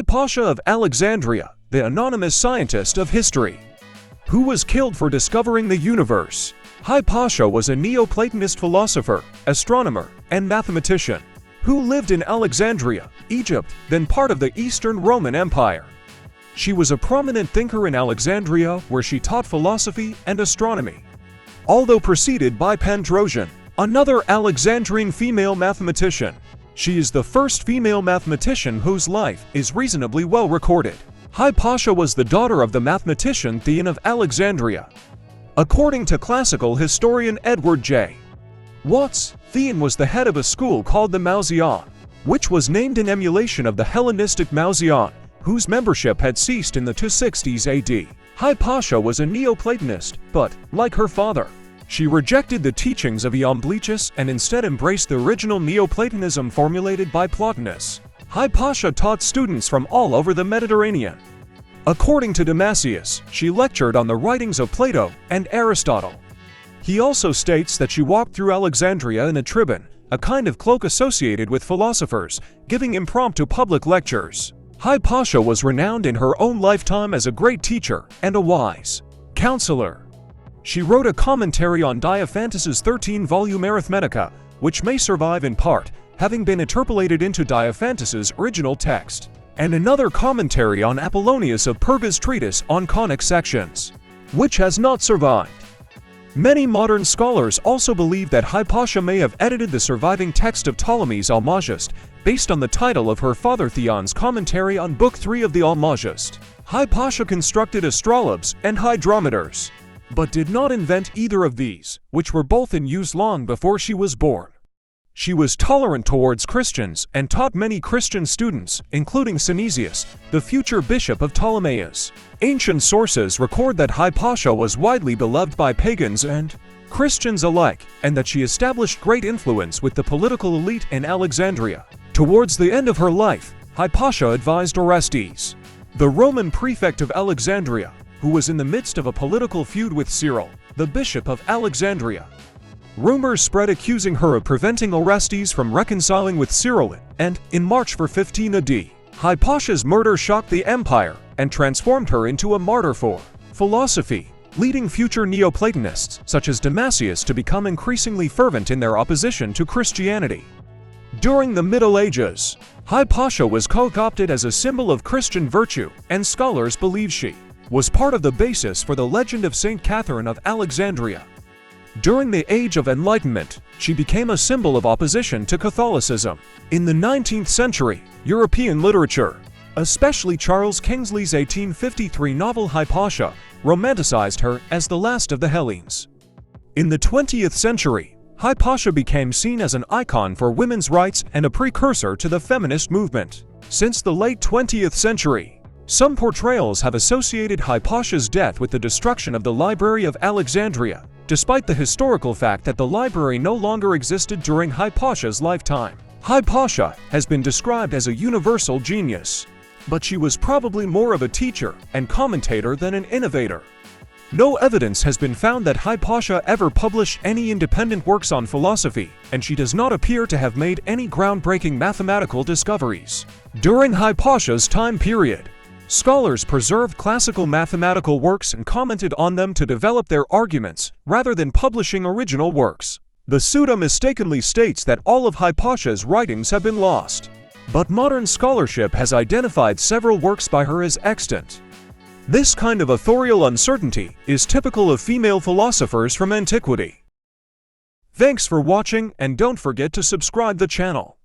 Hypatia of Alexandria, the anonymous scientist of history. Who was killed for discovering the universe? Hypatia was a neoplatonist philosopher, astronomer, and mathematician who lived in Alexandria, Egypt, then part of the Eastern Roman Empire. She was a prominent thinker in Alexandria where she taught philosophy and astronomy. Although preceded by Pandrosion, another Alexandrian female mathematician, she is the first female mathematician whose life is reasonably well recorded. Hypatia was the daughter of the mathematician Theon of Alexandria. According to classical historian Edward J. Watts, Theon was the head of a school called the Mauseon, which was named in emulation of the Hellenistic Mauseon, whose membership had ceased in the 260s AD. Hypatia was a Neoplatonist, but, like her father, she rejected the teachings of Iamblichus and instead embraced the original Neoplatonism formulated by Plotinus. Hypatia taught students from all over the Mediterranean. According to Damascius, she lectured on the writings of Plato and Aristotle. He also states that she walked through Alexandria in a tribune, a kind of cloak associated with philosophers, giving impromptu public lectures. Hypatia was renowned in her own lifetime as a great teacher and a wise counselor. She wrote a commentary on Diophantus's 13-volume Arithmetica, which may survive in part, having been interpolated into Diophantus's original text, and another commentary on Apollonius of Perga's treatise on conic sections, which has not survived. Many modern scholars also believe that Hypatia may have edited the surviving text of Ptolemy's Almagest, based on the title of her father Theon's commentary on Book 3 of the Almagest. Hypatia constructed astrolabes and hydrometers, but did not invent either of these, which were both in use long before she was born. She was tolerant towards Christians and taught many Christian students, including Synesius, the future bishop of Ptolemais. Ancient sources record that Hypatia was widely beloved by pagans and Christians alike, and that she established great influence with the political elite in Alexandria. Towards the end of her life, Hypatia advised Orestes, the Roman prefect of Alexandria, who was in the midst of a political feud with Cyril, the bishop of Alexandria. Rumors spread accusing her of preventing Orestes from reconciling with Cyril, and, in March 15 AD, Hypatia's murder shocked the empire and transformed her into a martyr for philosophy, leading future Neoplatonists such as Damascius to become increasingly fervent in their opposition to Christianity. During the Middle Ages, Hypatia was co-opted as a symbol of Christian virtue, and scholars believe she was part of the basis for the legend of Saint Catherine of Alexandria. During the Age of Enlightenment, she became a symbol of opposition to Catholicism. In the 19th century, European literature, especially Charles Kingsley's 1853 novel Hypatia, romanticized her as the last of the Hellenes. In the 20th century, Hypatia became seen as an icon for women's rights and a precursor to the feminist movement. Since the late 20th century, some portrayals have associated Hypatia's death with the destruction of the Library of Alexandria, despite the historical fact that the library no longer existed during Hypatia's lifetime. Hypatia has been described as a universal genius, but she was probably more of a teacher and commentator than an innovator. No evidence has been found that Hypatia ever published any independent works on philosophy, and she does not appear to have made any groundbreaking mathematical discoveries. During Hypatia's time period, scholars preserved classical mathematical works and commented on them to develop their arguments, rather than publishing original works. The Suda mistakenly states that all of Hypatia's writings have been lost, but modern scholarship has identified several works by her as extant. This kind of authorial uncertainty is typical of female philosophers from antiquity. Thanks for watching, and don't forget to subscribe the channel.